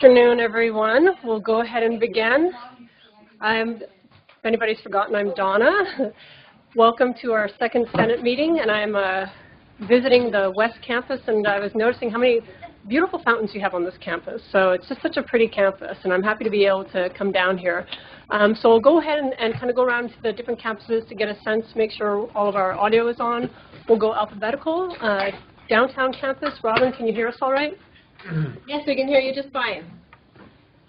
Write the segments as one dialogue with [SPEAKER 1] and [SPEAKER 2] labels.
[SPEAKER 1] Good afternoon, everyone. We'll go ahead and begin. If anybody's forgotten, I'm Donna. Welcome to our second Senate meeting, and I'm visiting the West Campus, and I was noticing how many beautiful fountains you have on this campus. So it's just such a pretty campus, and I'm happy to be able to come down here. So we'll go ahead and kind of go around to the different campuses to get a sense, make sure all of our audio is on. We'll go alphabetical. Downtown campus, Robin, can you hear us all right?
[SPEAKER 2] Yes, we can hear you just fine.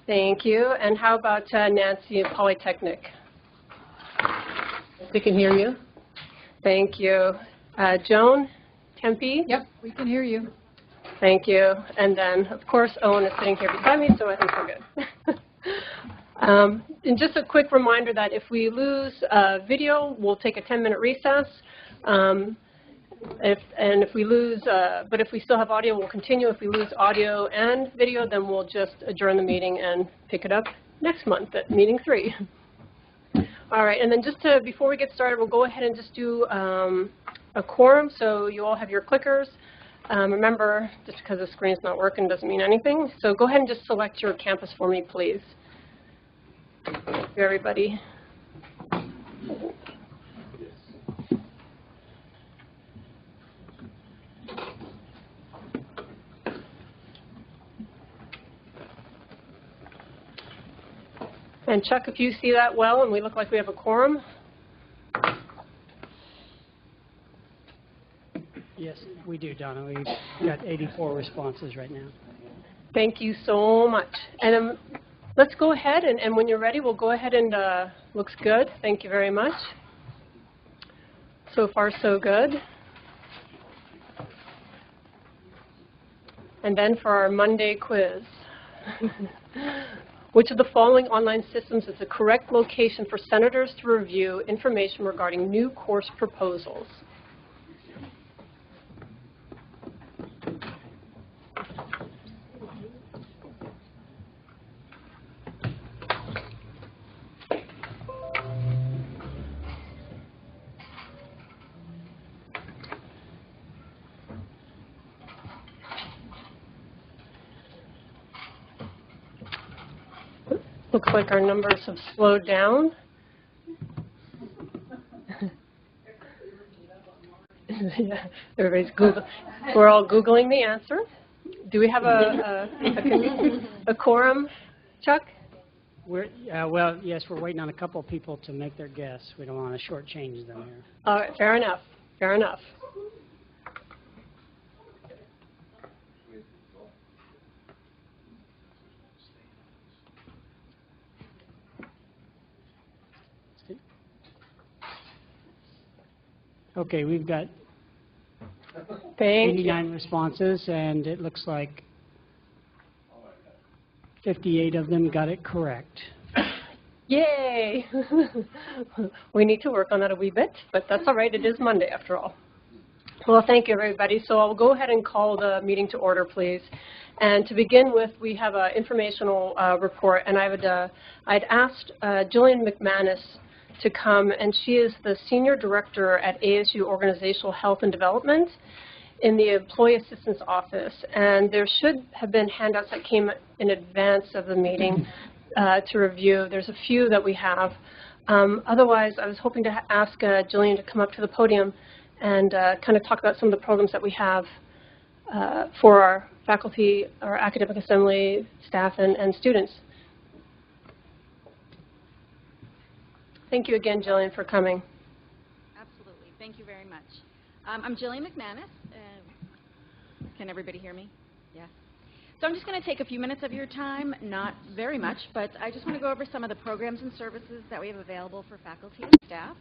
[SPEAKER 1] Thank you. And how about Nancy at Polytechnic?
[SPEAKER 2] We can hear you.
[SPEAKER 1] Thank you. Joan, Tempe?
[SPEAKER 2] Yep, we can hear you.
[SPEAKER 1] Thank you. And then, of course, Owen is sitting here beside me, so I think we're good. And just a quick reminder that if we lose video, we'll take a 10-minute recess. If we lose, but if we still have audio, we'll continue. If we lose audio and video, then we'll just adjourn the meeting and pick it up next month at meeting 3. All right, and then just before we get started, we'll go ahead and just do a quorum, so you all have your clickers. Remember, just because the screen's not working doesn't mean anything. So go ahead and just select your campus for me, please. Thank you, everybody. And Chuck, if you see that well and we look like we have a quorum.
[SPEAKER 3] Yes, we do, Donna. We've got 84 responses right now.
[SPEAKER 1] Thank you so much. And then let's go ahead, and when you're ready, we'll go ahead and, looks good. Thank you very much. So far, so good. And then for our Monday quiz. Which of the following online systems is the correct location for senators to review information regarding new course proposals? Looks like our numbers have slowed down. Yeah, everybody's Google. We're all Googling the answer. Do we have a quorum, Chuck?
[SPEAKER 3] Well, yes, we're waiting on a couple of people to make their guess. We don't want to shortchange them here.
[SPEAKER 1] All right, fair enough. Fair enough.
[SPEAKER 3] Okay, we've got
[SPEAKER 1] Thank
[SPEAKER 3] 89
[SPEAKER 1] you.
[SPEAKER 3] responses, and it looks like 58 of them got it correct.
[SPEAKER 1] Yay! We need to work on that a wee bit, but that's all right. It is Monday after all. Well, thank you, everybody. So I'll go ahead and call the meeting to order, please. And to begin with, we have an informational report, and I'd asked Jillian McManus to come, and she is the Senior Director at ASU Organizational Health and Development in the Employee Assistance Office. And there should have been handouts that came in advance of the meeting to review. There's a few that we have. Otherwise, I was hoping to ask Jillian to come up to the podium and kind of talk about some of the programs that we have for our faculty, our academic assembly, staff, and students. Thank you again, Jillian, for coming.
[SPEAKER 4] Absolutely. Thank you very much. I'm Jillian McManus. Can everybody hear me? Yeah. So I'm just going to take a few minutes of your time, not very much, but I just want to go over some of the programs and services that we have available for faculty and staff.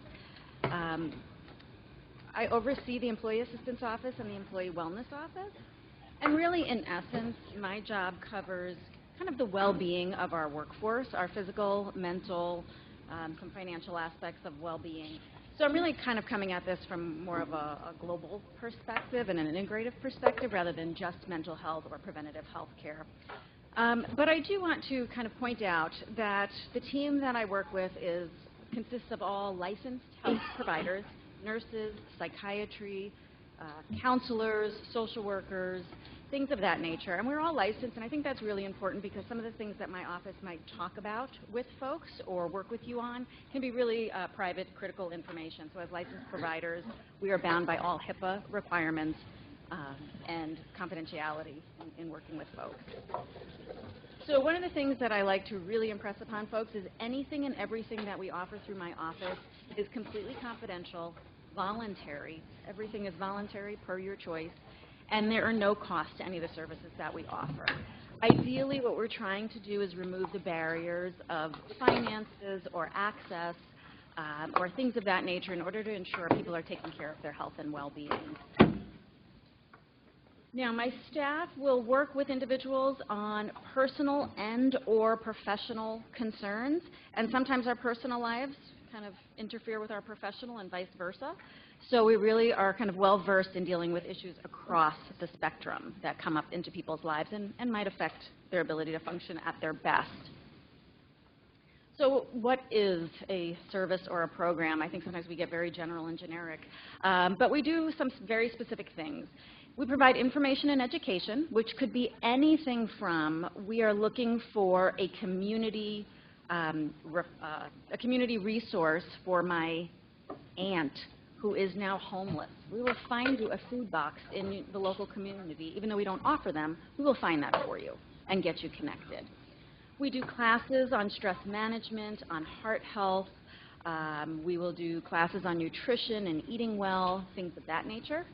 [SPEAKER 4] I oversee the Employee Assistance Office and the Employee Wellness Office. And really, in essence, my job covers kind of the well-being of our workforce, our physical, mental, some financial aspects of well-being. So I'm really kind of coming at this from more of a global perspective and an integrative perspective rather than just mental health or preventative health care. But I do want to kind of point out that the team that I work with consists of all licensed health providers, nurses, psychiatry, counselors, social workers, things of that nature. And we're all licensed, and I think that's really important because some of the things that my office might talk about with folks or work with you on can be really private, critical information. So as licensed providers, we are bound by all HIPAA requirements and confidentiality in working with folks. So one of the things that I like to really impress upon folks is anything and everything that we offer through my office is completely confidential, voluntary. Everything is voluntary per your choice, and there are no costs to any of the services that we offer. Ideally, what we're trying to do is remove the barriers of finances or access or things of that nature in order to ensure people are taking care of their health and well-being. Now, my staff will work with individuals on personal and or professional concerns, and sometimes our personal lives kind of interfere with our professional and vice versa. So we really are kind of well-versed in dealing with issues across the spectrum that come up into people's lives and might affect their ability to function at their best. So what is a service or a program? I think sometimes we get very general and generic, but we do some very specific things. We provide information and education, which could be anything from we are looking for a community resource for my aunt who is now homeless. We will find you a food box in the local community. Even though we don't offer them, we will find that for you and get you connected. We do classes on stress management, on heart health. We will do classes on nutrition and eating well, things of that nature.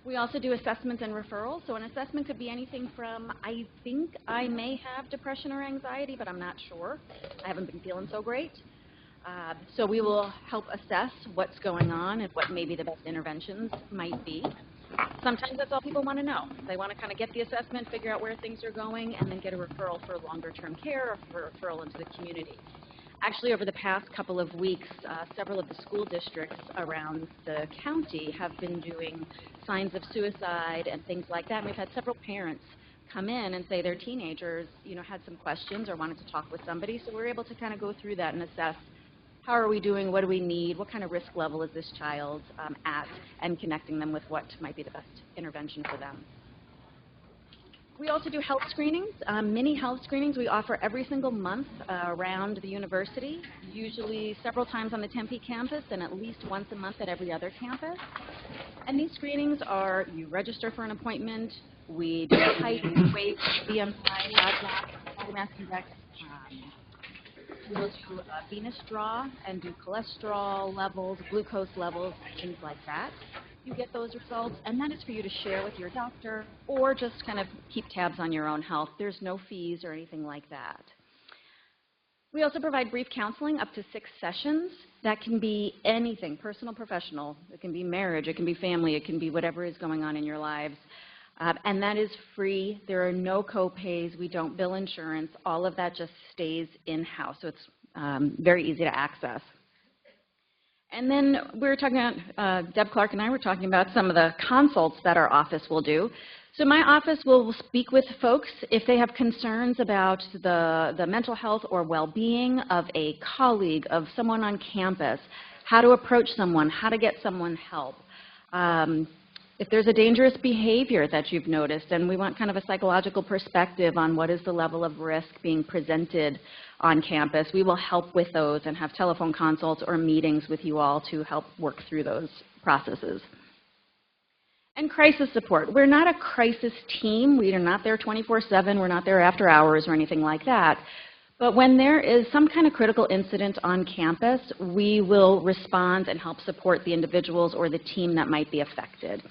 [SPEAKER 4] We also do assessments and referrals. So an assessment could be anything from, I think I may have depression or anxiety, but I'm not sure. I haven't been feeling so great. So we will help assess what's going on and what maybe the best interventions might be. Sometimes that's all people want to know. They want to kind of get the assessment, figure out where things are going, and then get a referral for longer-term care or for a referral into the community. Actually, over the past couple of weeks, several of the school districts around the county have been doing signs of suicide and things like that. And we've had several parents come in and say their teenagers, had some questions or wanted to talk with somebody. So we're able to kind of go through that and assess how are we doing, what do we need, what kind of risk level is this child at, and connecting them with what might be the best intervention for them. We also do health screenings, mini health screenings we offer every single month around the university, usually several times on the Tempe campus and at least once a month at every other campus. And these screenings are, you register for an appointment, we do height, weight, BMI, body mass index. We will do a venous draw and do cholesterol levels, glucose levels, things like that. You get those results, and that is for you to share with your doctor or just kind of keep tabs on your own health. There's no fees or anything like that. We also provide brief counseling up to 6 sessions. That can be anything, personal, professional. It can be marriage, it can be family, it can be whatever is going on in your lives. And that is free. There are no co-pays. We don't bill insurance. All of that just stays in-house, so it's very easy to access. And then we were talking about, Deb Clark and I were talking about some of the consults that our office will do. So my office will speak with folks if they have concerns about the mental health or well-being of a colleague, of someone on campus, how to approach someone, how to get someone help. If there's a dangerous behavior that you've noticed, and we want kind of a psychological perspective on what is the level of risk being presented on campus, we will help with those and have telephone consults or meetings with you all to help work through those processes. And crisis support. We're not a crisis team. We are not there 24/7. We're not there after hours or anything like that. But when there is some kind of critical incident on campus, we will respond and help support the individuals or the team that might be affected.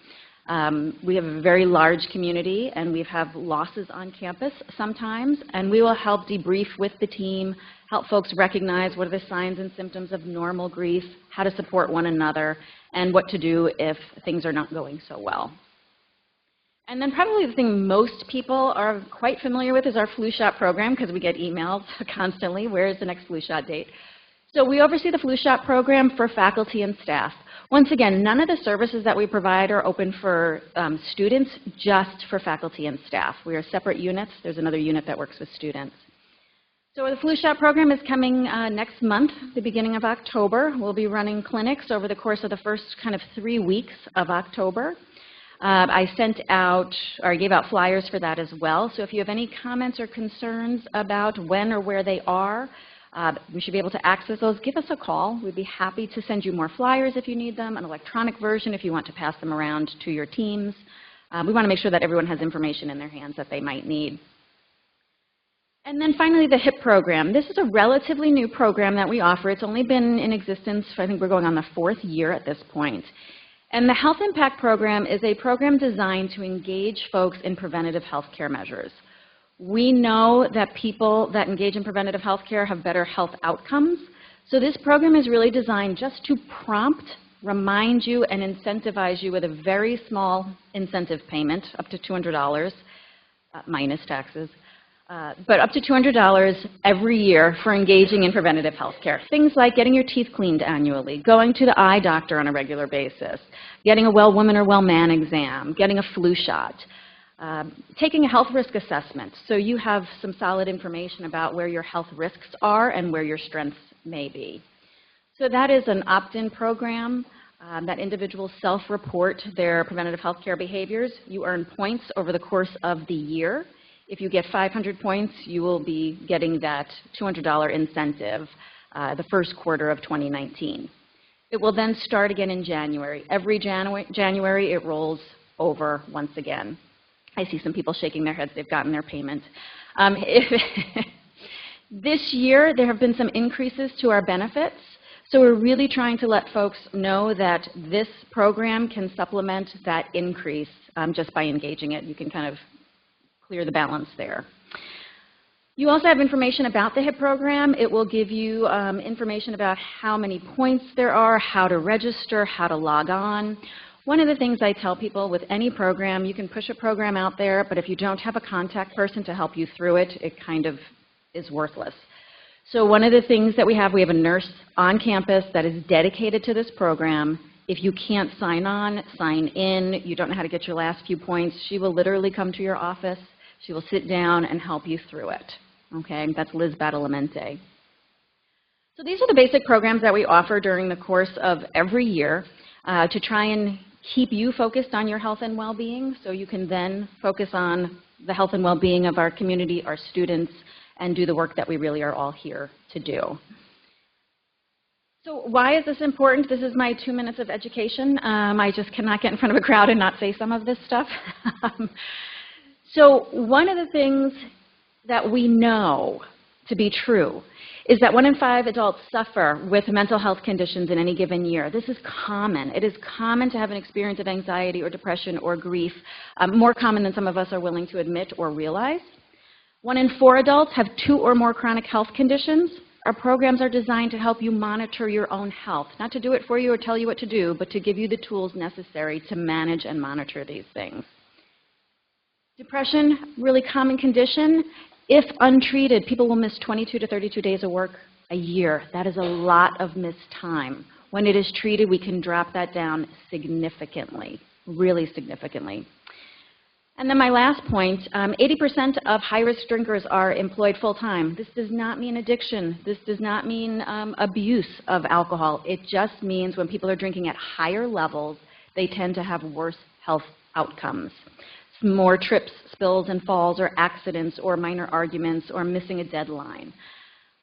[SPEAKER 4] We have a very large community, and we have losses on campus sometimes, and we will help debrief with the team, help folks recognize what are the signs and symptoms of normal grief, how to support one another, and what to do if things are not going so well. And then probably the thing most people are quite familiar with is our flu shot program, because we get emails constantly, where is the next flu shot date? So we oversee the flu shot program for faculty and staff. Once again, none of the services that we provide are open for students, just for faculty and staff. We are separate units. There's another unit that works with students. So the flu shot program is coming next month, the beginning of October. We'll be running clinics over the course of the first kind of 3 weeks of October. I sent out, or I gave out flyers for that as well. So if you have any comments or concerns about when or where they are, we should be able to access those. Give us a call. We'd be happy to send you more flyers if you need them, an electronic version if you want to pass them around to your teams. We want to make sure that everyone has information in their hands that they might need. And then finally, the HIP program. This is a relatively new program that we offer. It's only been in existence, I think we're going on the 4th year at this point. And the Health Impact Program is a program designed to engage folks in preventative health care measures. We know that people that engage in preventative health care have better health outcomes. So this program is really designed just to prompt, remind you, and incentivize you with a very small incentive payment, up to $200, minus taxes. But up to $200 every year for engaging in preventative health care. Things like getting your teeth cleaned annually, going to the eye doctor on a regular basis, getting a well woman or well man exam, getting a flu shot, taking a health risk assessment so you have some solid information about where your health risks are and where your strengths may be. So that is an opt-in program that individuals self-report their preventative health care behaviors. You earn points over the course of the year. If you get 500 points, you will be getting that $200 incentive the first quarter of 2019. It will then start again in January. Every January it rolls over once again. I see some people shaking their heads. They've gotten their payment. This year, there have been some increases to our benefits. So we're really trying to let folks know that this program can supplement that increase just by engaging it. You can kind of clear the balance there. You also have information about the HIP program. It will give you information about how many points there are, how to register, how to log on. One of the things I tell people with any program, you can push a program out there, but if you don't have a contact person to help you through it, it kind of is worthless. So one of the things that we have a nurse on campus that is dedicated to this program. If you can't sign on, sign in, you don't know how to get your last few points, she will literally come to your office. She will sit down and help you through it. Okay, that's Liz Badalamente. So these are the basic programs that we offer during the course of every year to try and keep you focused on your health and well-being so you can then focus on the health and well-being of our community, our students, and do the work that we really are all here to do. So why is this important? This is my 2 minutes of education. I just cannot get in front of a crowd and not say some of this stuff. So one of the things that we know to be true is that 1 in 5 adults suffer with mental health conditions in any given year. This is common. It is common to have an experience of anxiety or depression or grief, more common than some of us are willing to admit or realize. 1 in 4 adults have 2 or more chronic health conditions. Our programs are designed to help you monitor your own health, not to do it for you or tell you what to do, but to give you the tools necessary to manage and monitor these things. Depression, really common condition. If untreated, people will miss 22 to 32 days of work a year. That is a lot of missed time. When it is treated, we can drop that down significantly, really significantly. And then my last point, 80% of high-risk drinkers are employed full-time. This does not mean addiction. This does not mean abuse of alcohol. It just means when people are drinking at higher levels, they tend to have worse health outcomes. More trips, spills, and falls, or accidents, or minor arguments, or missing a deadline.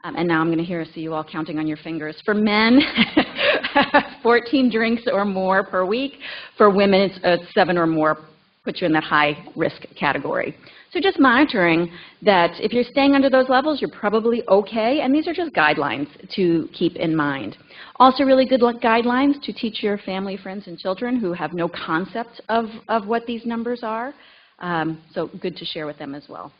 [SPEAKER 4] And now I'm going to see you all counting on your fingers. For men, 14 drinks or more per week. For women, it's 7 or more, puts you in that high risk category. So just monitoring that if you're staying under those levels, you're probably okay, and these are just guidelines to keep in mind. Also really good guidelines to teach your family, friends, and children who have no concept of what these numbers are. So good to share with them as well.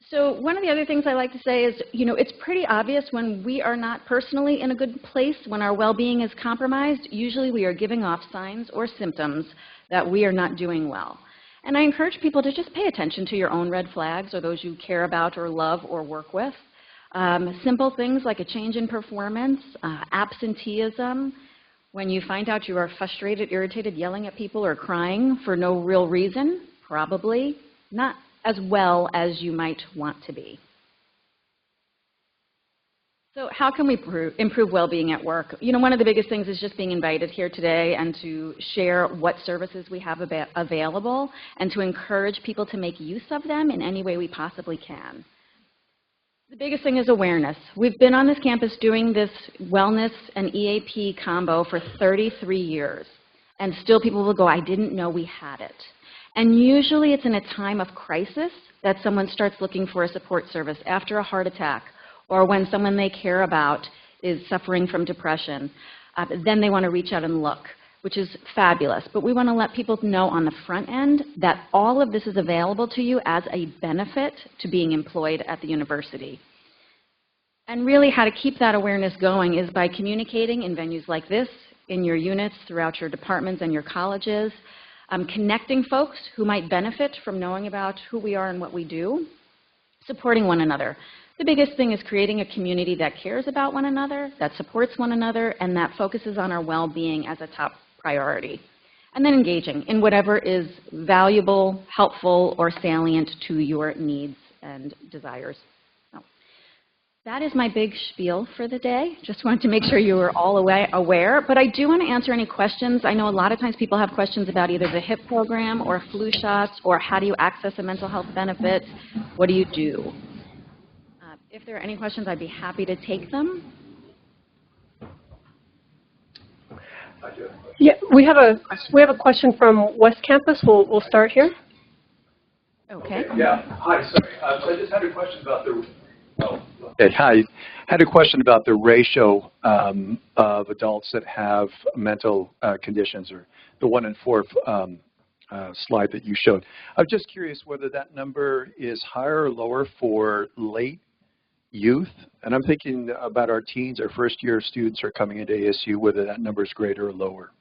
[SPEAKER 4] So one of the other things I like to say is, it's pretty obvious when we are not personally in a good place, when our well-being is compromised, usually we are giving off signs or symptoms that we are not doing well. And I encourage people to just pay attention to your own red flags or those you care about or love or work with. Simple things like a change in performance, absenteeism, when you find out you are frustrated, irritated, yelling at people, or crying for no real reason, probably not as well as you might want to be. So how can we improve well-being at work? You know, one of the biggest things is just being invited here today and to share what services we have available and to encourage people to make use of them in any way we possibly can. The biggest thing is awareness. We've been on this campus doing this wellness and EAP combo for 33 years, and still people will go, I didn't know we had it. And usually it's in a time of crisis that someone starts looking for a support service after a heart attack, or when someone they care about is suffering from depression. Then they want to reach out and look, which is fabulous. But we want to let people know on the front end that all of this is available to you as a benefit to being employed at the university. And really how to keep that awareness going is by communicating in venues like this, in your units, throughout your departments and your colleges, connecting folks who might benefit from knowing about who we are and what we do, supporting one another. The biggest thing is creating a community that cares about one another, that supports one another, and that focuses on our well-being as a top priority. And then engaging in whatever is valuable, helpful, or salient to your needs and desires. So, that is my big spiel for the day. Just wanted to make sure you were all aware. But I do want to answer any questions. I know a lot of times people have questions about either the HIP program or flu shots or how do you access a mental health benefit? What do you do? If there are any questions, I'd be happy to take them.
[SPEAKER 1] Yeah, we have a question from West Campus. We'll start here.
[SPEAKER 4] Okay.
[SPEAKER 5] Yeah. Hi. Sorry. So I just had a question about the. Hi. I had a question about the ratio of adults that have mental conditions, or the 1 in 4 slide that you showed. I'm just curious whether that number is higher or lower for late youth, and I'm thinking about our teens, our first-year students are coming into ASU, whether that number is greater or lower.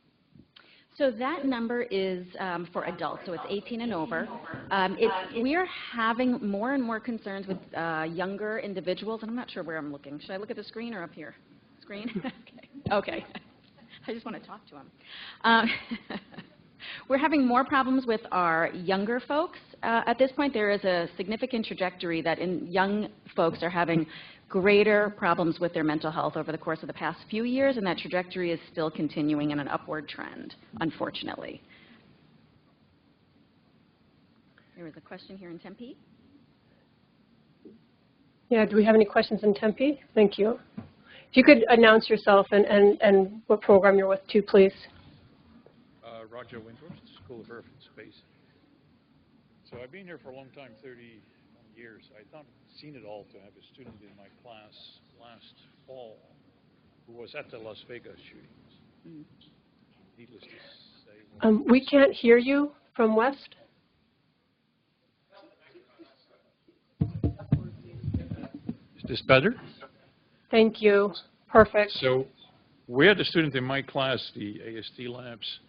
[SPEAKER 4] So that number is for adults, so it's 18 and over. We are having more and more concerns with younger individuals, and I'm not sure where I'm looking. Should I look at the screen or up here? Screen? Okay. I just want to talk to them. We're having more problems with our younger folks. At this point, there is a significant trajectory that young folks are having greater problems with their mental health over the course of the past few years, and that trajectory is still continuing in an upward trend, unfortunately. There was a question here in Tempe.
[SPEAKER 1] Yeah, do we have any questions in Tempe? Thank you. If you could announce yourself and what program you're with too, please.
[SPEAKER 6] Roger Winthrop, School of Earth and Space. So I've been here for a long time, 31 years. I've not seen it all to have a student in my class last fall who was at the Las Vegas shootings. Needless to say.
[SPEAKER 1] We can't hear you from West.
[SPEAKER 6] Is this better?
[SPEAKER 1] Thank you. Perfect.
[SPEAKER 6] So we had a student in my class, the ASD labs,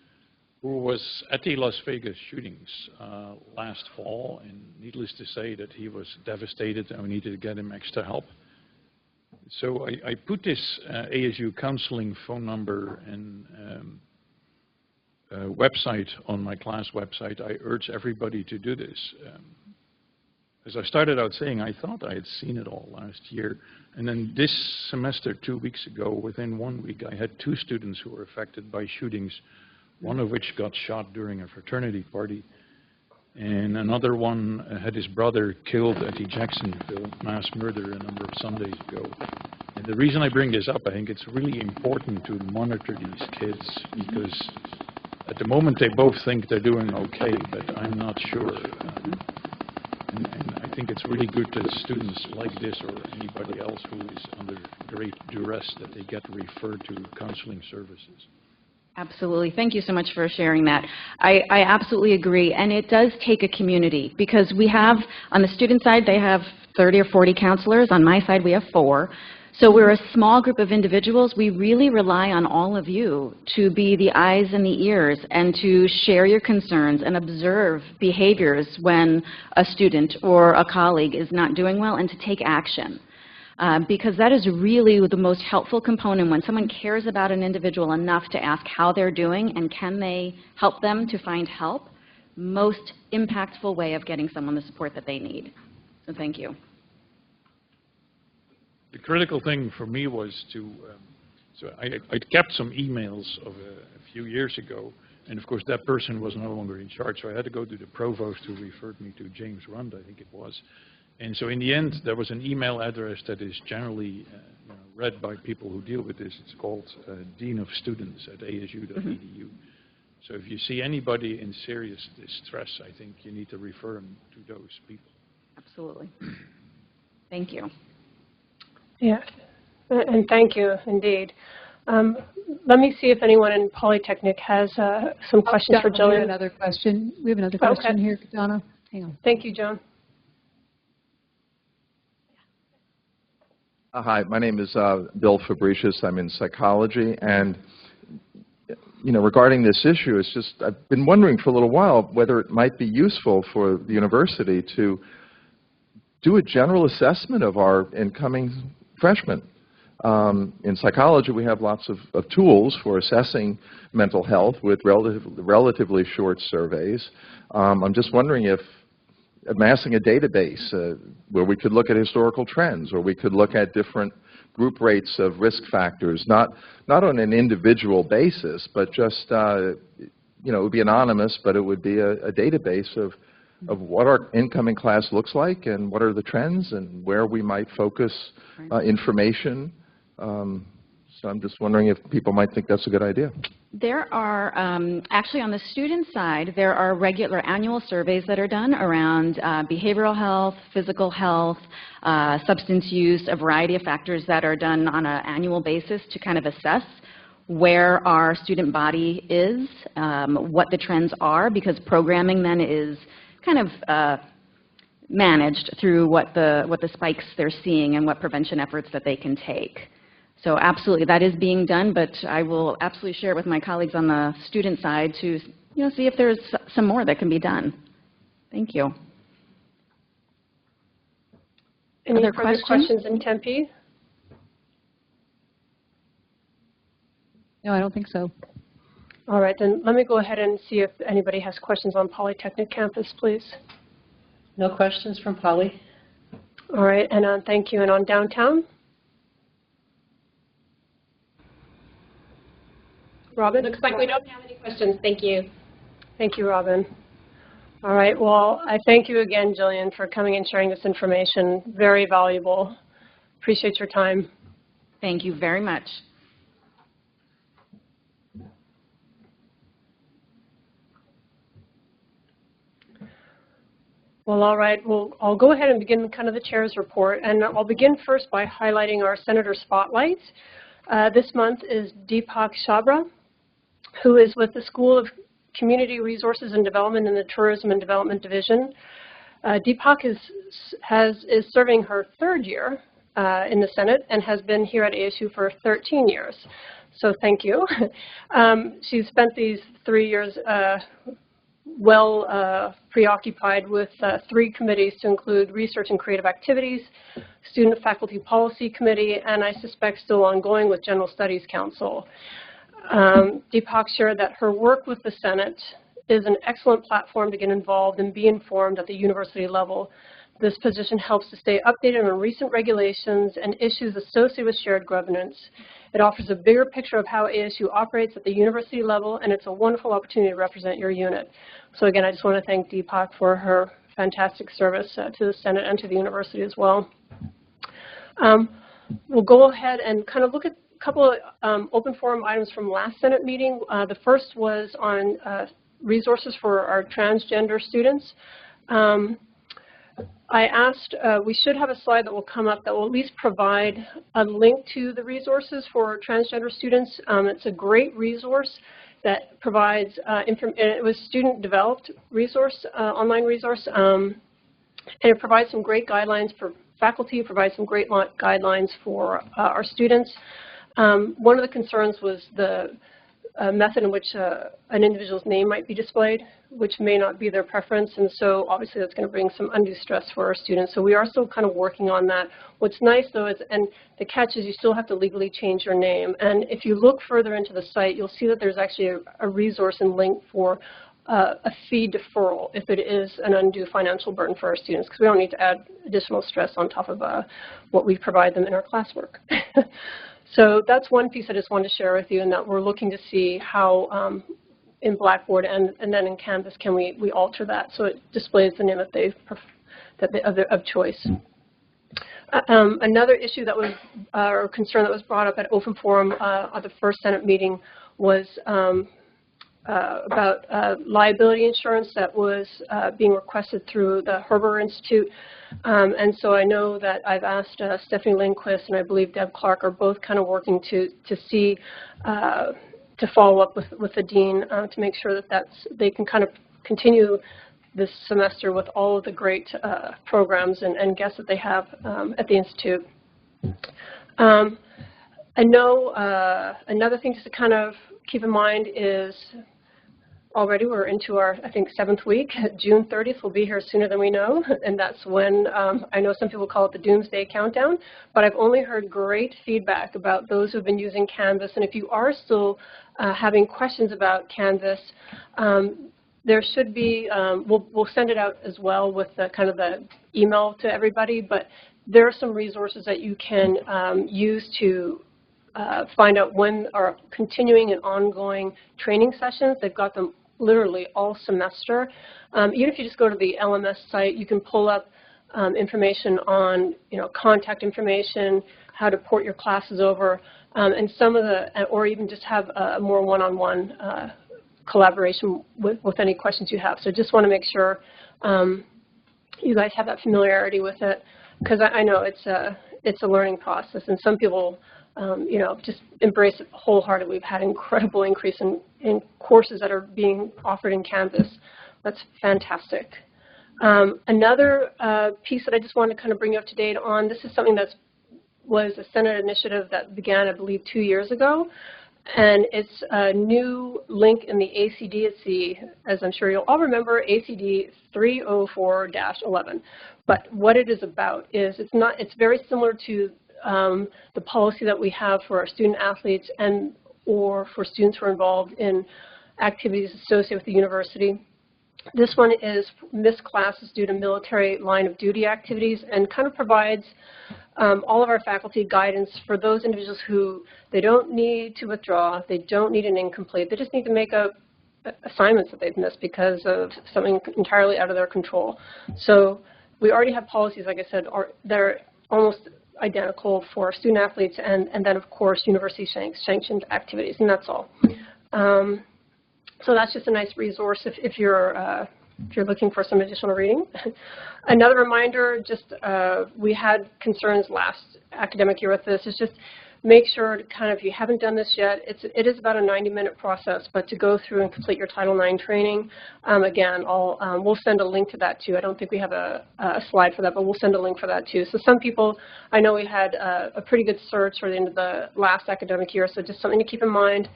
[SPEAKER 6] who was at the Las Vegas shootings last fall, and needless to say that he was devastated and we needed to get him extra help. So I put this ASU counseling phone number and website on my class website. I urge everybody to do this. As I started out saying, I thought I had seen it all last year, and then this semester, 2 weeks ago, within 1 week, I had 2 students who were affected by shootings, one of which got shot during a fraternity party, and another one had his brother killed at the Jacksonville mass murder a number of Sundays ago. And the reason I bring this up, I think it's really important to monitor these kids, because at the moment they both think they're doing okay, but I'm not sure. And I think it's really good that students like this or anybody else who is under great duress that they get referred to counseling services.
[SPEAKER 4] Absolutely. Thank you so much for sharing that. I absolutely agree. And it does take a community, because we have, on the student side, they have 30 or 40 counselors. On my side, we have 4. So we're a small group of individuals. We really rely on all of you to be the eyes and the ears and to share your concerns and observe behaviors when a student or a colleague is not doing well, and to take action. Because that is really the most helpful component when someone cares about an individual enough to ask how they're doing and can they help them to find help. Most impactful way of getting someone the support that they need. So thank you.
[SPEAKER 6] the critical thing for me was to, so I kept some emails of a few years ago, and of course that person was no longer in charge, so I had to go to the provost who referred me to James Rund, I think it was. And so in the end, there was an email address that is generally read by people who deal with this. It's called Dean of Students at ASU.edu. So if you see anybody in serious distress, I think you need to refer them to those people.
[SPEAKER 4] Absolutely. Thank you.
[SPEAKER 1] Yeah, and thank you indeed. Let me see if anyone in Polytechnic has some questions for Jillian.
[SPEAKER 2] We have another question. We have another question here, Donna. Hang on.
[SPEAKER 1] Thank you, John.
[SPEAKER 7] Hi, my name is Bill Fabricius. I'm in psychology, and regarding this issue, it's just I've been wondering for a little while whether it might be useful for the university to do a general assessment of our incoming freshmen. In psychology, we have lots of tools for assessing mental health with relatively short surveys. I'm just wondering if amassing a database where we could look at historical trends, or we could look at different group rates of risk factors, not on an individual basis, but just, it would be anonymous, but it would be a database of what our incoming class looks like and what are the trends and where we might focus information. So I'm just wondering if people might think that's a good idea.
[SPEAKER 4] There are, actually on the student side, there are regular annual surveys that are done around behavioral health, physical health, substance use, a variety of factors that are done on an annual basis to kind of assess where our student body is, what the trends are, because programming then is kind of managed through what the spikes they're seeing and what prevention efforts that they can take. So absolutely, that is being done, but I will absolutely share it with my colleagues on the student side to see if there's some more that can be done. Thank you.
[SPEAKER 1] Any
[SPEAKER 4] other
[SPEAKER 1] further questions in Tempe?
[SPEAKER 2] No, I don't think so.
[SPEAKER 1] All right, then let me go ahead and see if anybody has questions on Polytechnic campus, please.
[SPEAKER 2] No questions from Poly.
[SPEAKER 1] All right, and thank you. And on downtown? Robin?
[SPEAKER 2] Looks like we don't have any questions. Thank you.
[SPEAKER 1] Thank you, Robin. All right, well, I thank you again, Jillian, for coming and sharing this information. Very valuable. Appreciate your time.
[SPEAKER 4] Thank you very much.
[SPEAKER 1] Well, all right. Well, I'll go ahead and begin kind of the chair's report, and I'll begin first by highlighting our Senator Spotlight. This month is Deepak Chabra, who is with the School of Community Resources and Development in the Tourism and Development Division. Deepak is serving her third year in the Senate and has been here at ASU for 13 years. So thank you. She's spent these 3 years preoccupied with 3 committees to include Research and Creative Activities, Student Faculty Policy Committee, and I suspect still ongoing with General Studies Council. Deepak shared that her work with the Senate is an excellent platform to get involved and be informed at the university level. This position helps to stay updated on recent regulations and issues associated with shared governance. It offers a bigger picture of how ASU operates at the university level, and it's a wonderful opportunity to represent your unit. So again, I just want to thank Deepak for her fantastic service to the Senate and to the university as well. We'll go ahead and kind of look at a couple of open forum items from last Senate meeting. The first was on resources for our transgender students. I asked, we should have a slide that will come up that will at least provide a link to the resources for transgender students. It's a great resource that provides, it was student-developed resource, online resource, and it provides some great guidelines for faculty, provides some great guidelines for our students. One of the concerns was the method in which an individual's name might be displayed, which may not be their preference, and so obviously that's going to bring some undue stress for our students. So we are still kind of working on that. What's nice though is, and the catch is, you still have to legally change your name. And if you look further into the site, you'll see that there's actually a resource and link for a fee deferral if it is an undue financial burden for our students, because we don't need to add additional stress on top of what we provide them in our classwork. So that's one piece I just wanted to share with you, and that we're looking to see how in Blackboard and then in Canvas can we alter that so it displays the name of choice. Another issue that was, or concern that was brought up at Open Forum at the first Senate meeting was about liability insurance that was being requested through the Herber Institute. And so I know that I've asked Stephanie Lindquist and I believe Deb Clark are both kind of working to see, to follow up with the dean to make sure that they can kind of continue this semester with all of the great programs and guests that they have at the Institute. I know another thing just to kind of keep in mind is already we're into our, I think, 7th week. June 30th will be here sooner than we know, and that's when I know some people call it the doomsday countdown, but I've only heard great feedback about those who've been using Canvas, and if you are still having questions about Canvas, there should be, we'll send it out as well with the kind of the email to everybody, but there are some resources that you can use to find out when are continuing and ongoing training sessions. They've got them literally all semester. Even if you just go to the LMS site, you can pull up information on, contact information, how to port your classes over, and some of the, or even just have a more one-on-one collaboration with any questions you have. So just want to make sure you guys have that familiarity with it, because I know it's a learning process, and some people just embrace it wholeheartedly. We've had incredible increase in courses that are being offered in Canvas. That's fantastic. Another piece that I just want to kind of bring you up to date on, this is something that was a Senate initiative that began, I believe, 2 years ago. And it's a new link in the ACD. It's as I'm sure you'll all remember, ACD 304-11. But what it is about is it's very similar to the policy that we have for our student athletes and or for students who are involved in activities associated with the university. This one is missed classes due to military line of duty activities and kind of provides all of our faculty guidance for those individuals who they don't need to withdraw, they don't need an incomplete, they just need to make up assignments that they've missed because of something entirely out of their control. So we already have policies, like I said, they're almost identical for student athletes and then, of course, university-sanctioned activities, and that's all. So that's just a nice resource if you're looking for some additional reading. Another reminder, just we had concerns last academic year with this, is just make sure to kind of, if you haven't done this yet, it is about a 90-minute process, but to go through and complete your Title IX training, again, we'll send a link to that too. I don't think we have a slide for that, but we'll send a link for that too. So some people, I know we had a pretty good surge for the end of the last academic year, so just something to keep in mind.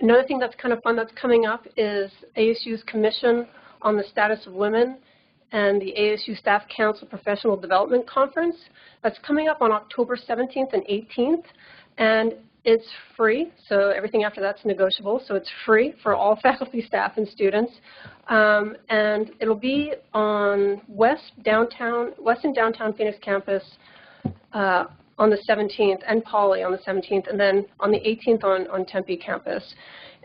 [SPEAKER 1] Another thing that's kind of fun that's coming up is ASU's Commission on the Status of Women and the ASU Staff Council Professional Development Conference. That's coming up on October 17th and 18th, and it's free, so everything after that's negotiable, so it's free for all faculty, staff, and students. And it'll be on West and Downtown Phoenix campus on the 17th, and Poly on the 17th, and then on the 18th on Tempe campus.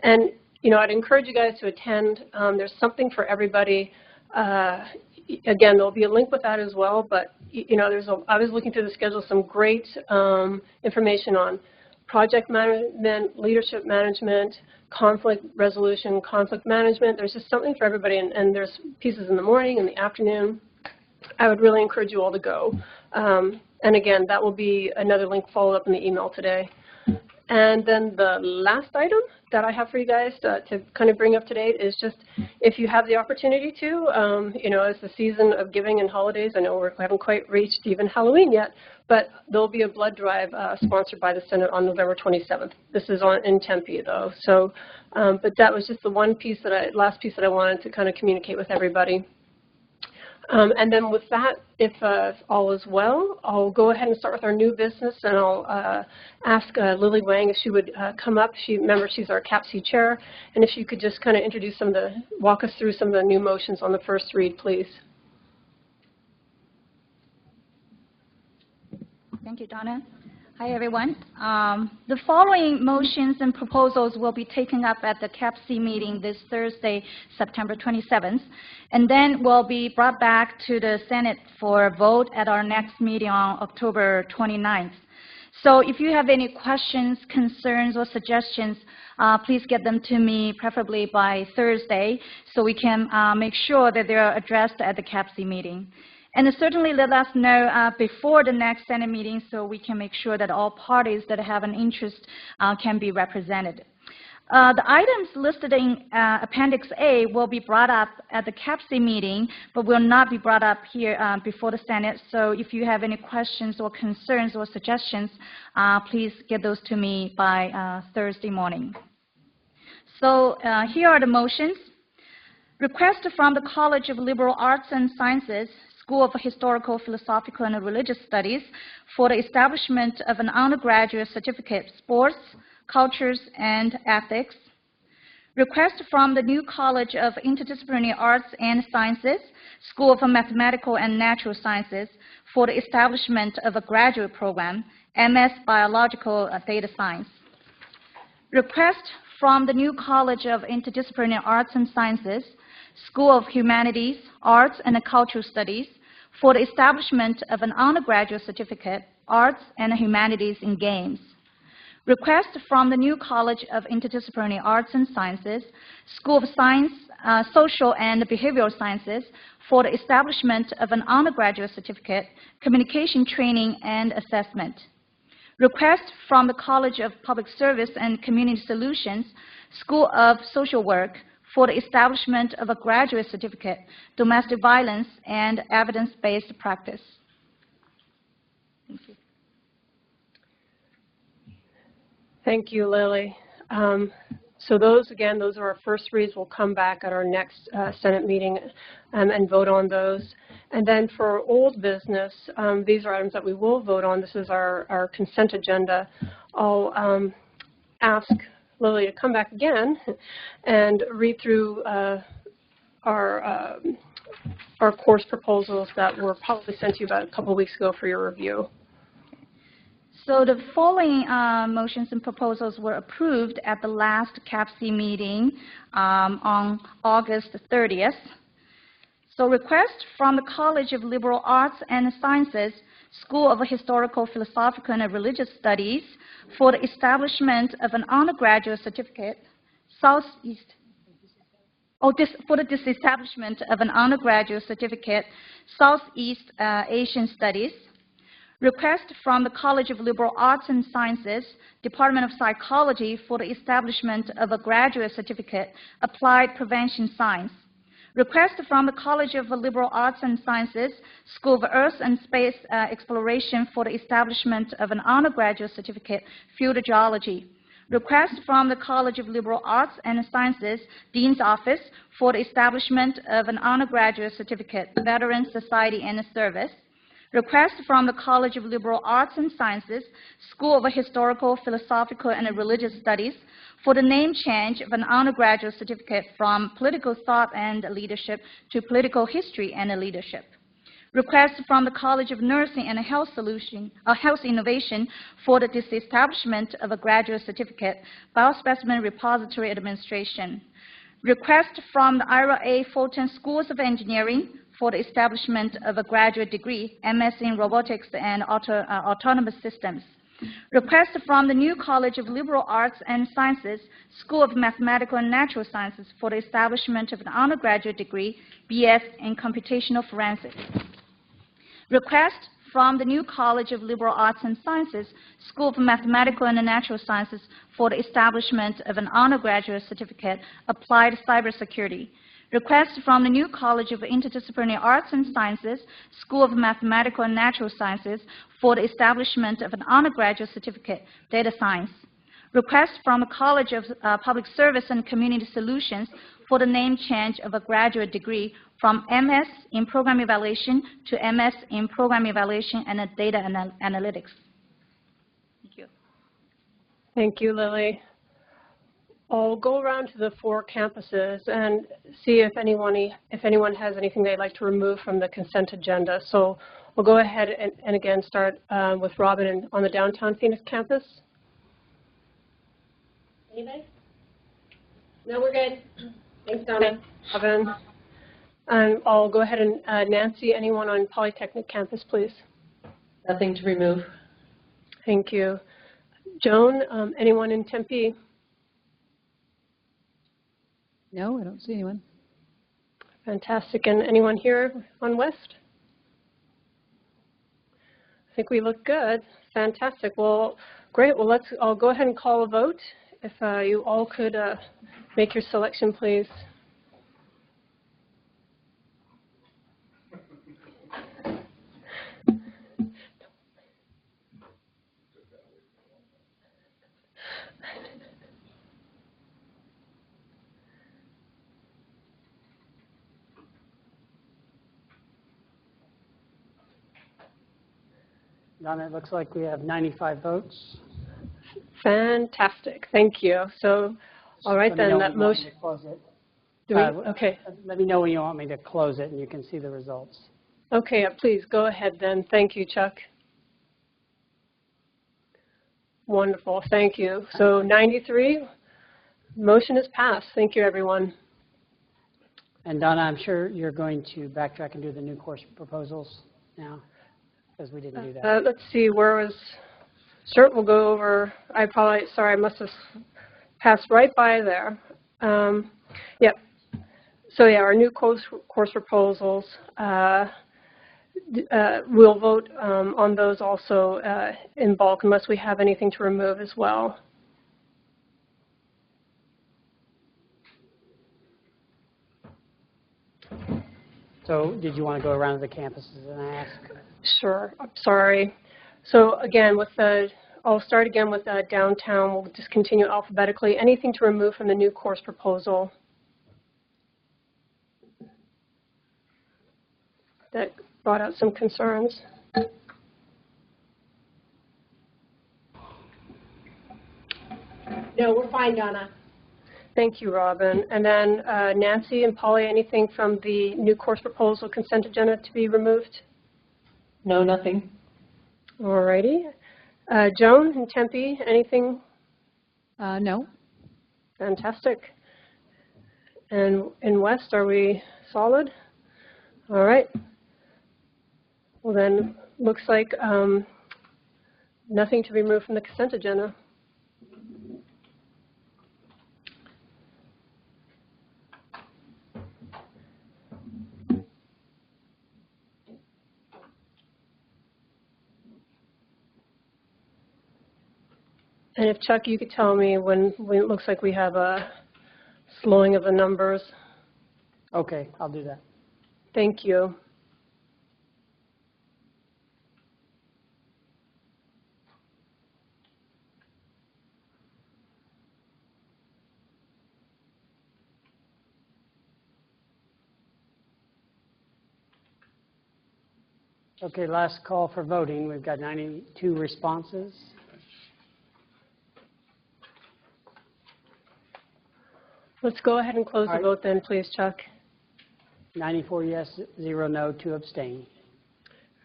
[SPEAKER 1] And, I'd encourage you guys to attend. There's something for everybody. Again, there'll be a link with that as well, but, I was looking through the schedule, some great information on project management, leadership management, conflict resolution, conflict management. There's just something for everybody, and there's pieces in the morning and the afternoon. I would really encourage you all to go. And again, that will be another link followed up in the email today. And then the last item that I have for you guys to kind of bring up to date is just if you have the opportunity to, as the season of giving and holidays, I know we haven't quite reached even Halloween yet, but there'll be a blood drive sponsored by the Senate on November 27th. This is in Tempe, though. So, but that was just the last piece that I wanted to kind of communicate with everybody. And then with that, if all is well, I'll go ahead and start with our new business, and I'll ask Lily Wang if she would come up. Remember, she's our CAPC chair, and if you could just kind of introduce walk us through some of the new motions on the first read, please.
[SPEAKER 8] Thank you, Donna. Hi, everyone. The following motions and proposals will be taken up at the CAPC meeting this Thursday, September 27th, and then will be brought back to the Senate for a vote at our next meeting on October 29th. So if you have any questions, concerns, or suggestions, please get them to me, preferably by Thursday, so we can make sure that they are addressed at the CAPC meeting. And certainly let us know before the next Senate meeting so we can make sure that all parties that have an interest can be represented. The items listed in Appendix A will be brought up at the CAPC meeting, but will not be brought up here before the Senate. So if you have any questions or concerns or suggestions, please get those to me by Thursday morning. So here are the motions. Request from the College of Liberal Arts and Sciences, School of Historical, Philosophical, and Religious Studies for the establishment of an undergraduate certificate, Sports, Cultures, and Ethics. Request from the new College of Interdisciplinary Arts and Sciences, School of Mathematical and Natural Sciences for the establishment of a graduate program, MS Biological Data Science. Request from the new College of Interdisciplinary Arts and Sciences, School of Humanities, Arts, and Cultural Studies for the establishment of an undergraduate certificate, Arts and Humanities in Games. Request from the new College of Interdisciplinary Arts and Sciences, School of Science, Social and Behavioral Sciences for the establishment of an undergraduate certificate, Communication Training and Assessment. Request from the College of Public Service and Community Solutions, School of Social Work for the establishment of a graduate certificate, Domestic Violence and Evidence-Based Practice. Thank you.
[SPEAKER 1] Thank you, Lily. So those are our first reads. We'll come back at our next Senate meeting and vote on those. And then for old business, these are items that we will vote on. This is our consent agenda. I'll ask Lily to come back again and read through our course proposals that were probably sent to you about a couple of weeks ago for your review.
[SPEAKER 8] So the following motions and proposals were approved at the last CAPC meeting on August 30th. So request from the College of Liberal Arts and Sciences, School of Historical, Philosophical, and Religious Studies for the establishment of an undergraduate certificate, for the disestablishment of an undergraduate certificate, Southeast Asian Studies. Request from the College of Liberal Arts and Sciences, Department of Psychology for the establishment of a graduate certificate, Applied Prevention Science. Request from the College of Liberal Arts and Sciences, School of Earth and Space Exploration for the establishment of an undergraduate certificate, Field Geology. Request from the College of Liberal Arts and Sciences, Dean's Office for the establishment of an undergraduate certificate, Veteran Society and Service. Request from the College of Liberal Arts and Sciences, School of Historical, Philosophical, and Religious Studies for the name change of an undergraduate certificate from Political Thought and Leadership to Political History and Leadership. Request from the College of Nursing and Health Innovation for the disestablishment of a graduate certificate, Biospecimen Repository Administration. Request from the Ira A. Fulton Schools of Engineering for the establishment of a graduate degree, MS in Robotics and Autonomous Systems. Request from the new College of Liberal Arts and Sciences, School of Mathematical and Natural Sciences for the establishment of an undergraduate degree, BS in Computational Forensics. Request from the new College of Liberal Arts and Sciences, School of Mathematical and Natural Sciences for the establishment of an undergraduate certificate, Applied Cybersecurity. Request from the new College of Interdisciplinary Arts and Sciences, School of Mathematical and Natural Sciences for the establishment of an undergraduate certificate, Data Science. Request from the College of Public Service and Community Solutions for the name change of a graduate degree from MS in Program Evaluation to MS in Program Evaluation and Data Analytics. Thank you.
[SPEAKER 1] Thank you, Lily. I'll go around to the 4 campuses and see if anyone has anything they'd like to remove from the consent agenda. So we'll go ahead and again start with Robin on the downtown Phoenix campus. Anybody? No, we're good. Thanks, Donna. Robin. And I'll go ahead and Nancy, anyone on Polytechnic campus, please?
[SPEAKER 9] Nothing to remove.
[SPEAKER 1] Thank you. Joan, anyone in Tempe?
[SPEAKER 2] No, I don't see anyone.
[SPEAKER 1] Fantastic. And anyone here on West? I think we look good. Fantastic. Well, great. Well, I'll go ahead and call a vote. If you all could make your selection, please.
[SPEAKER 3] Donna, it looks like we have 95 votes.
[SPEAKER 1] Fantastic. Thank you. So, all right then, that motion. Okay.
[SPEAKER 3] Let me know when you want me to close it, and you can see the results.
[SPEAKER 1] Okay, please go ahead then. Thank you, Chuck. Wonderful. Thank you. So 93, motion is passed. Thank you, everyone.
[SPEAKER 3] And Donna, I'm sure you're going to backtrack and do the new course proposals now, because we didn't do that.
[SPEAKER 1] Let's see, where was, Cert will go over, sorry, I must have passed right by there. Yep. So yeah, our new course proposals, we'll vote on those also in bulk unless we have anything to remove as well.
[SPEAKER 3] So did you want to go around to the campuses and ask?
[SPEAKER 1] Sure. I'm sorry. So again, I'll start again with downtown. We'll just continue alphabetically. Anything to remove from the new course proposal? That brought out some concerns.
[SPEAKER 9] No, we're fine, Donna.
[SPEAKER 1] Thank you, Robin. And then Nancy and Polly, anything from the new course proposal consent agenda to be removed?
[SPEAKER 9] No, nothing.
[SPEAKER 1] All righty. Joan and Tempe, anything?
[SPEAKER 2] No.
[SPEAKER 1] Fantastic. And in West, are we solid? All right. Well then, looks like nothing to be removed from the consent agenda. And if Chuck, you could tell me when it looks like we have a slowing of the numbers.
[SPEAKER 3] Okay, I'll do that.
[SPEAKER 1] Thank you.
[SPEAKER 3] Okay, last call for voting. We've got 92 responses.
[SPEAKER 1] Let's go ahead and close the vote then, please, Chuck.
[SPEAKER 3] 94 yes, 0 no, 2 abstain.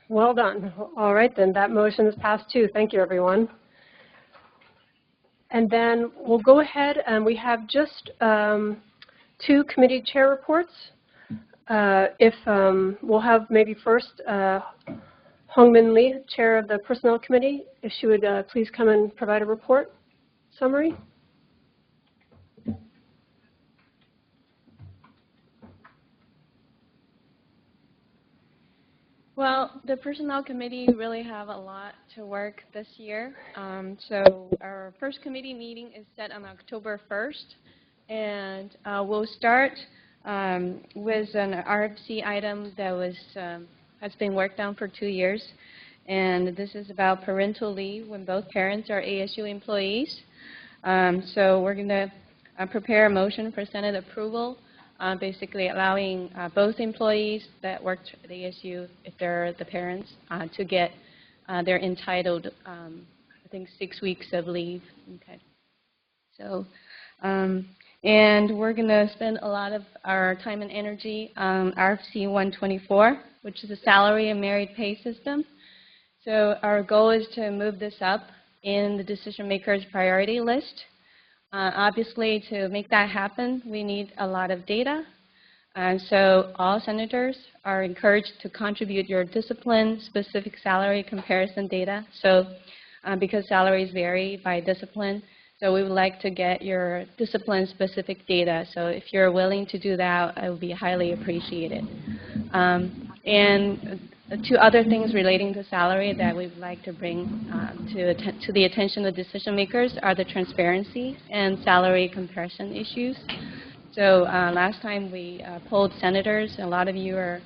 [SPEAKER 1] Well done. All right, then that motion is passed too. Thank you, everyone. And then we'll go ahead and we have just 2 committee chair reports. We'll have maybe first Hongmin Lee, chair of the Personnel Committee, if she would please come and provide a report summary.
[SPEAKER 10] Well, the Personnel Committee really have a lot to work this year. So our first committee meeting is set on October 1st, and we'll start with an RFC item that has been worked on for 2 years, and this is about parental leave when both parents are ASU employees. So we're going to prepare a motion for Senate approval basically allowing both employees that worked at ASU, if they're the parents, to get their entitled, I think, 6 weeks of leave. Okay. So, and we're going to spend a lot of our time and energy on RFC 124, which is a salary and merit pay system. So our goal is to move this up in the decision makers' priority list. Obviously, to make that happen, we need a lot of data. And so all senators are encouraged to contribute your discipline-specific salary comparison data. So because salaries vary by discipline, so we would like to get your discipline-specific data. So if you're willing to do that, it would be highly appreciated. And two other things relating to salary that we would like to bring to the attention of decision makers are the transparency and salary comparison issues. So last time we polled senators, a lot of you are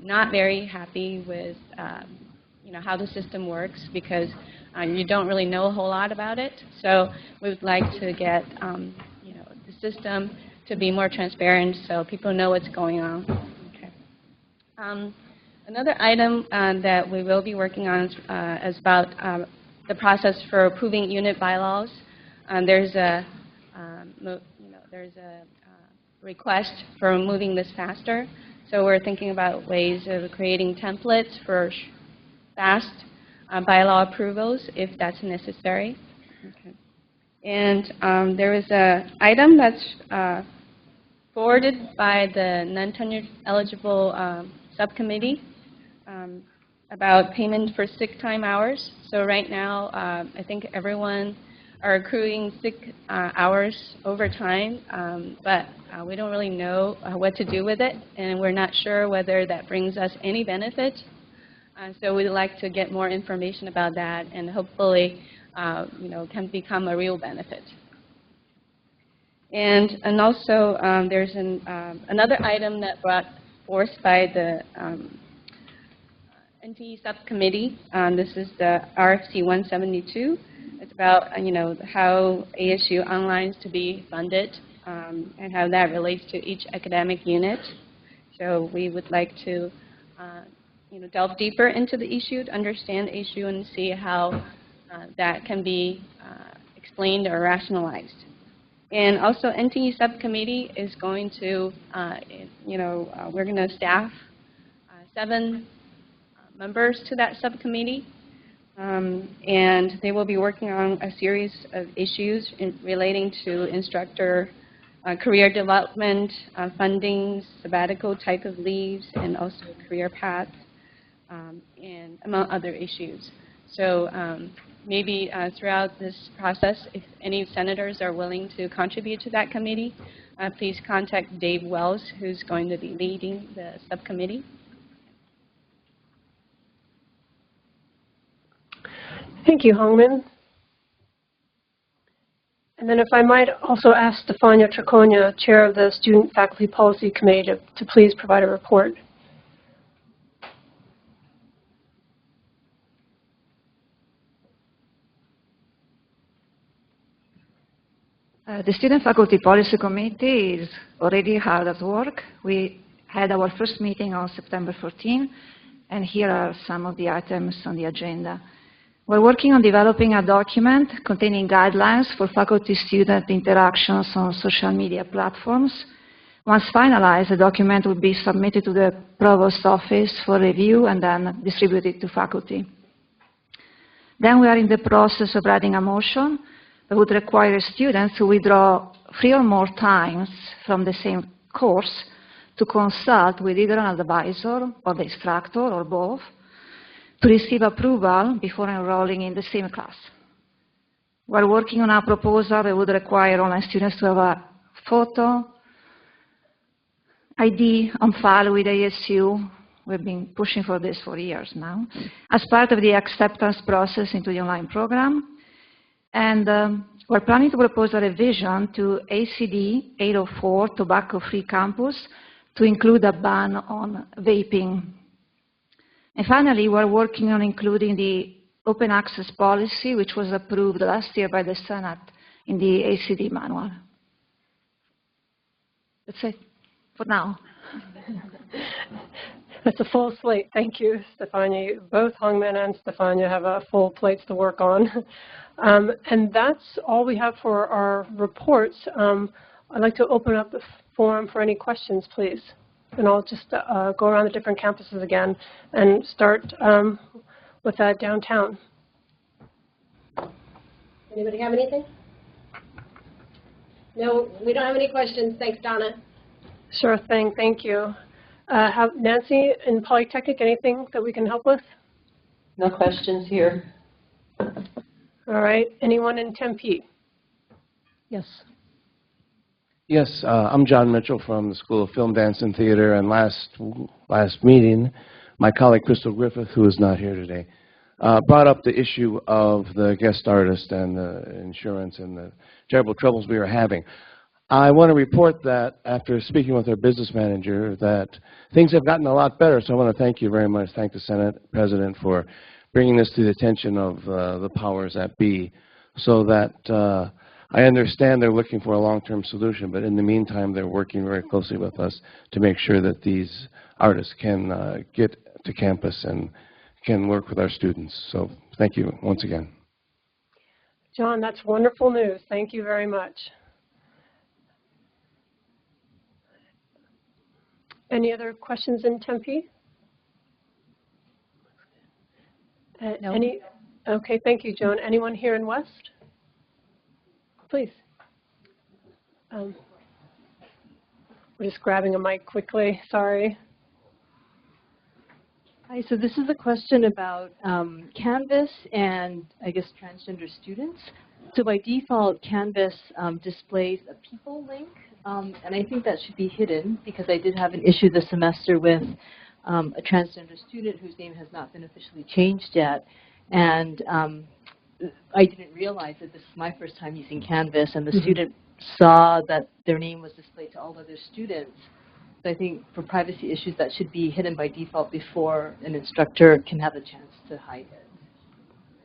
[SPEAKER 10] not very happy with how the system works because you don't really know a whole lot about it. So we would like to get the system to be more transparent so people know what's going on. Okay. Another item that we will be working on is about the process for approving unit bylaws. There's a request for moving this faster. So we're thinking about ways of creating templates for fast bylaw approvals if that's necessary. Okay. And there is an item that's forwarded by the non-tenured eligible subcommittee about payment for sick time hours. So right now, I think everyone are accruing sick hours over time, but we don't really know what to do with it, and we're not sure whether that brings us any benefit. So we'd like to get more information about that, and hopefully, can become a real benefit. And also, there's another item that brought forth by the NTE subcommittee. This is the RFC 172. It's about how ASU Online is to be funded and how that relates to each academic unit. So we would like to delve deeper into the issue, to understand the issue, and see how that can be explained or rationalized. And also, NTE subcommittee is going to, we're going to staff 7 members to that subcommittee, and they will be working on a series of issues relating to instructor career development, funding, sabbatical type of leaves, and also career paths, and among other issues. So maybe throughout this process, if any senators are willing to contribute to that committee, please contact Dave Wells, who's going to be leading the subcommittee.
[SPEAKER 1] Thank you, Hongmin. And then if I might also ask Stefania Traconia, Chair of the Student Faculty Policy Committee, to please provide a report.
[SPEAKER 11] The Student Faculty Policy Committee is already hard at work. We had our first meeting on September 14, and here are some of the items on the agenda. We're working on developing a document containing guidelines for faculty-student interactions on social media platforms. Once finalized, the document will be submitted to the Provost's office for review and then distributed to faculty. Then we are in the process of writing a motion that would require students to withdraw 3 or more times from the same course to consult with either an advisor or the instructor or both to receive approval before enrolling in the same class. We're working on a proposal that would require online students to have a photo ID on file with ASU. We've been pushing for this for years now, as part of the acceptance process into the online program. And we're planning to propose a revision to ACD 804, Tobacco-Free Campus, to include a ban on vaping. And finally, we're working on including the open access policy, which was approved last year by the Senate in the ACD manual. That's it. for now.
[SPEAKER 1] It's a full slate. Thank you, Stefania. Both Hongmin and Stefania have full plates to work on. And that's all we have for our reports. I'd like to open up the forum for any questions, please. And I'll just go around the different campuses again and start with downtown.
[SPEAKER 9] Anybody have anything? No, we don't have any questions. Thanks, Donna.
[SPEAKER 1] Sure thing. Thank you. Nancy, in Polytechnic, anything that we can help with?
[SPEAKER 9] No questions here.
[SPEAKER 1] All right. Anyone in Tempe?
[SPEAKER 2] Yes.
[SPEAKER 12] Yes, I'm John Mitchell from the School of Film, Dance, and Theater, and last meeting, my colleague Crystal Griffith, who is not here today, brought up the issue of the guest artist and the insurance and the terrible troubles we are having. I want to report that after speaking with our business manager that things have gotten a lot better, so I want to thank you very much, thank the Senate President for bringing this to the attention of the powers that be, so that I understand they're looking for a long-term solution, but in the meantime, they're working very closely with us to make sure that these artists can get to campus and can work with our students. So thank you once again.
[SPEAKER 1] John, that's wonderful news. Thank you very much. Any other questions in Tempe?
[SPEAKER 2] No.
[SPEAKER 1] Okay, thank you, Joan. Anyone here in West? Please. We're just grabbing a mic quickly. Sorry.
[SPEAKER 13] Hi, so this is a question about Canvas and, I guess, transgender students. So by default, Canvas displays a people link, and I think that should be hidden because I did have an issue this semester with a transgender student whose name has not been officially changed yet. And I didn't realize that this is my first time using Canvas, and the student saw that their name was displayed to all other students. So I think for privacy issues, that should be hidden by default before an instructor can have a chance to hide it.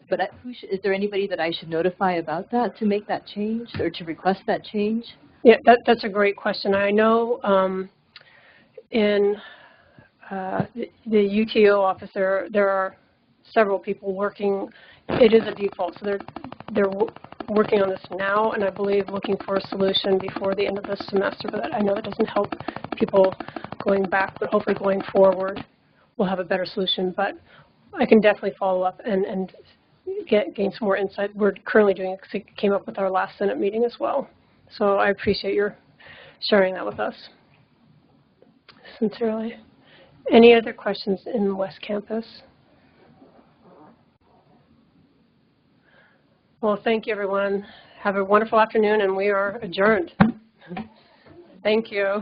[SPEAKER 13] But is there anybody that I should notify about that to make that change or to request that change?
[SPEAKER 1] Yeah, that's a great question. I know in the UTO office, there are several people working. It is a default, so they're working on this now, and I believe looking for a solution before the end of this semester. But I know that doesn't help people going back, but hopefully going forward, we'll have a better solution. But I can definitely follow up and gain some more insight. We're currently doing it, came up with our last Senate meeting as well. So I appreciate your sharing that with us. Sincerely. Any other questions in West Campus? Well, thank you, everyone. Have a wonderful afternoon, and we are adjourned. Thank you.